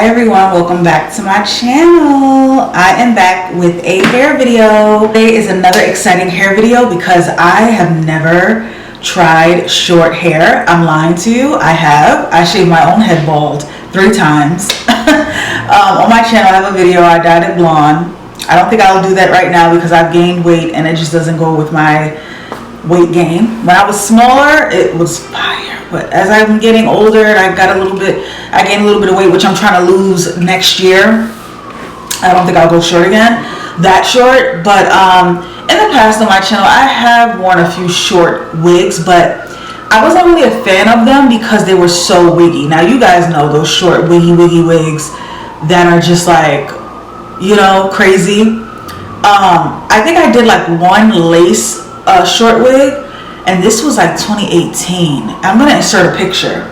Hi everyone, welcome back to my channel. I am back with a hair video. Today is another exciting hair video because I have never tried short hair. I'm lying to you. I shaved my own head bald 3 times. On my channel I have a video, I dyed it blonde. I don't think I'll do that right now because I've gained weight and it just doesn't go with my weight gain. When I was smaller, it was fire. But as I'm getting older and I gained a little bit of weight, which I'm trying to lose next year. I don't think I'll go short again, that short. But in the past on my channel, I have worn a few short wigs, but I wasn't really a fan of them because they were so wiggy. Now you guys know those short wiggy wigs that are just like, you know, crazy. I think I did like one lace short wig, and this was like 2018. I'm gonna insert a picture.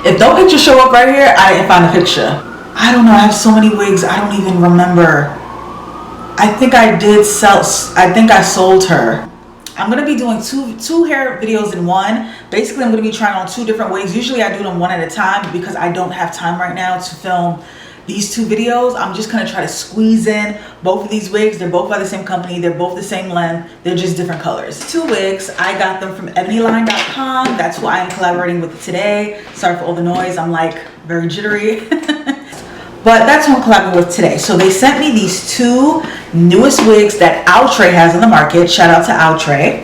If no picture show up right here, I didn't find a picture. I don't know, I have so many wigs, I don't even remember. I think I sold her. I'm gonna be doing two hair videos in one. Basically, I'm gonna be trying on 2 different wigs. Usually I do them one at a time because I don't have time right now to film these 2 videos. I'm just gonna try to squeeze in both of these wigs. They're both by the same company. They're both the same length. They're just different colors. 2 wigs. I got them from ebonyline.com. That's who I am collaborating with today. Sorry for all the noise. I'm like very jittery. But that's who I'm collaborating with today. So they sent me these 2 newest wigs that AUNTIE has on the market. Shout out to AUNTIE.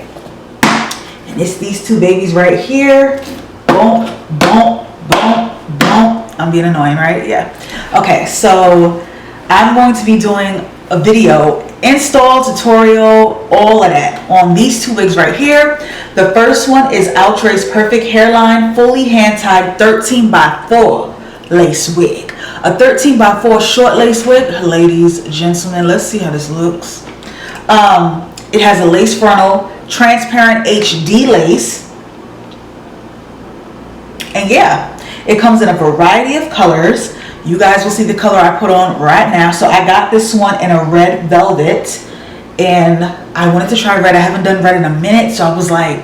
And it's these 2 babies right here. Boom, boom, boom, boom. I'm being annoying, right? Yeah. Okay, so I'm going to be doing a video, install, tutorial, all of that on these 2 wigs right here. The first one is AUNTIE's Perfect Hairline Fully Hand-Tied 13x4 Lace Wig. A 13x4 short lace wig. Ladies, gentlemen, let's see how this looks. It has a lace frontal, transparent HD lace. And yeah, it comes in a variety of colors. You guys will see the color I put on right now. So I got this one in a red velvet, and I wanted to try red. I haven't done red in a minute, so I was like,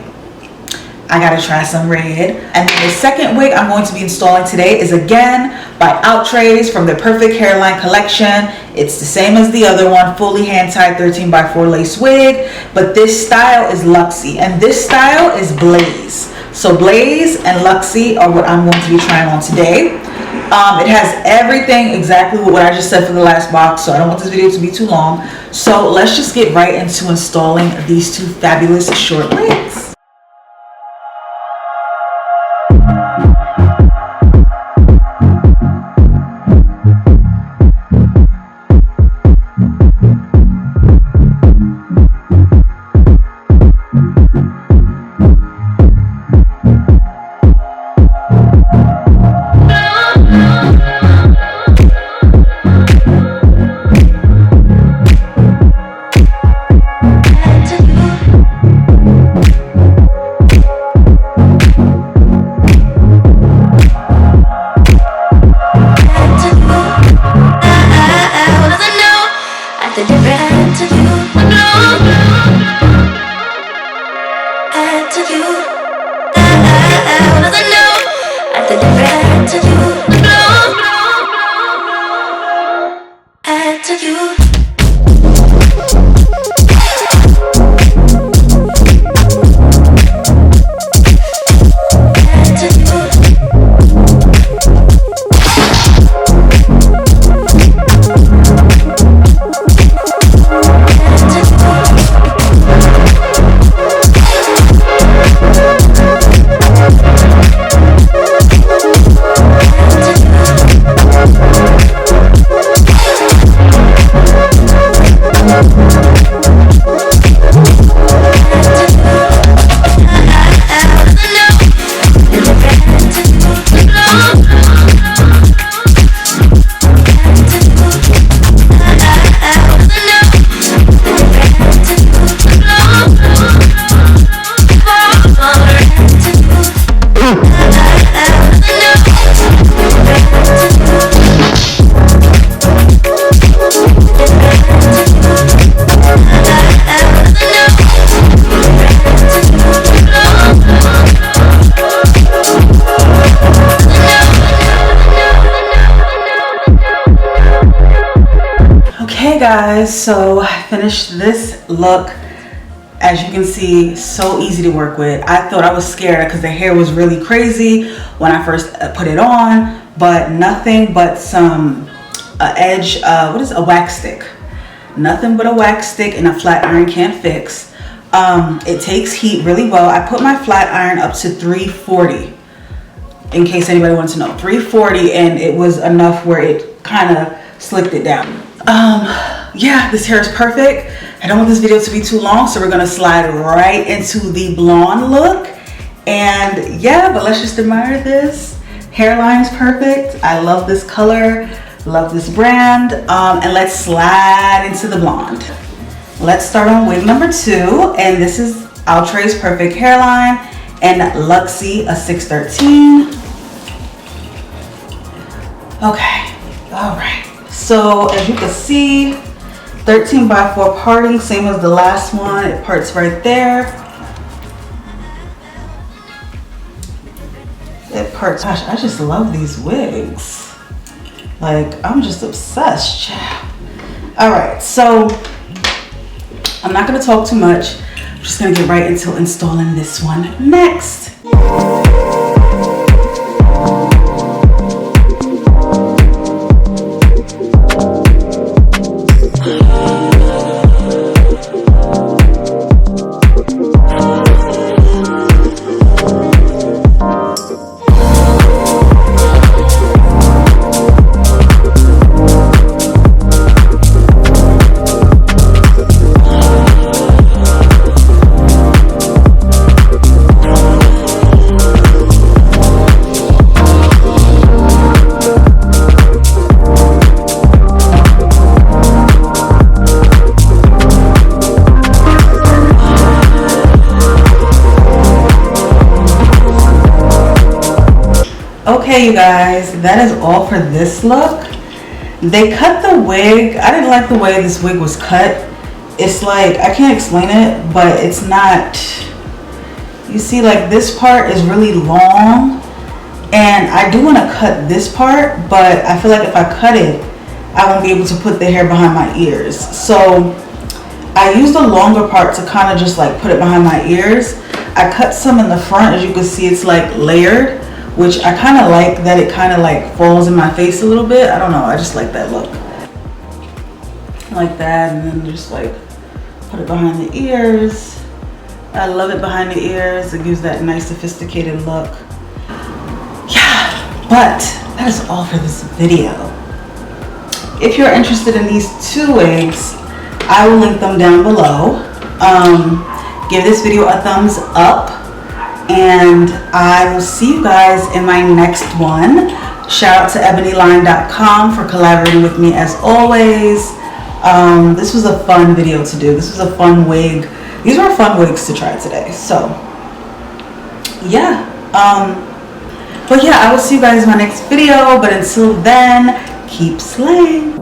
I gotta try some red. And then the second wig I'm going to be installing today is again by AUNTIE from the Perfect Hairline collection. It's the same as the other one, fully hand-tied 13x4 lace wig, but this style is Luxy and this style is Blaze. So Blaze and Luxy are what I'm going to be trying on today. It has everything exactly what I just said for the last box, so I don't want this video to be too long. So let's just get right into installing these 2 fabulous short wigs. guys, so I finished this look. As you can see, so easy to work with. I thought I was scared because the hair was really crazy when I first put it on, but nothing but some what is a wax stick. Nothing but a wax stick and a flat iron can't fix. It takes heat really well. I put my flat iron up to 340 in case anybody wants to know. 340, and it was enough where it kind of slicked it down. Yeah, this hair is perfect. I don't want this video to be too long, so we're gonna slide right into the blonde look. And yeah, but let's just admire this. Hairline's perfect. I love this color, love this brand. And let's slide into the blonde. Let's start on wig number 2, and this is Outray's Perfect Hairline and Luxie, a 613. Okay, all right. So as you can see, 13 by 4 parting, same as the last one. It parts right there. It parts. Gosh, I just love these wigs. Like, I'm just obsessed, child. All right, so I'm not gonna talk too much. I'm just gonna get right into installing this one next. Okay, you guys, that is all for this look. They cut the wig. I didn't like the way this wig was cut. It's like, I can't explain it, but it's not, you see, like this part is really long, and I do want to cut this part, but I feel like if I cut it, I won't be able to put the hair behind my ears. So I used the longer part to kind of just like put it behind my ears. I cut some in the front. As you can see, it's like layered, which I kind of like that it kind of like falls in my face a little bit. I don't know, I just like that look. Like that, and then just like put it behind the ears. I love it behind the ears. It gives that nice sophisticated look. Yeah, but that is all for this video. If you're interested in these 2 wigs, I will link them down below. Give this video a thumbs up, and I will see you guys in my next one. Shout out to ebonyline.com for collaborating with me as always. This was a fun video to do. This was a fun wig. These were fun wigs to try today. So yeah, but yeah, I will see you guys in my next video. But until then, keep slaying.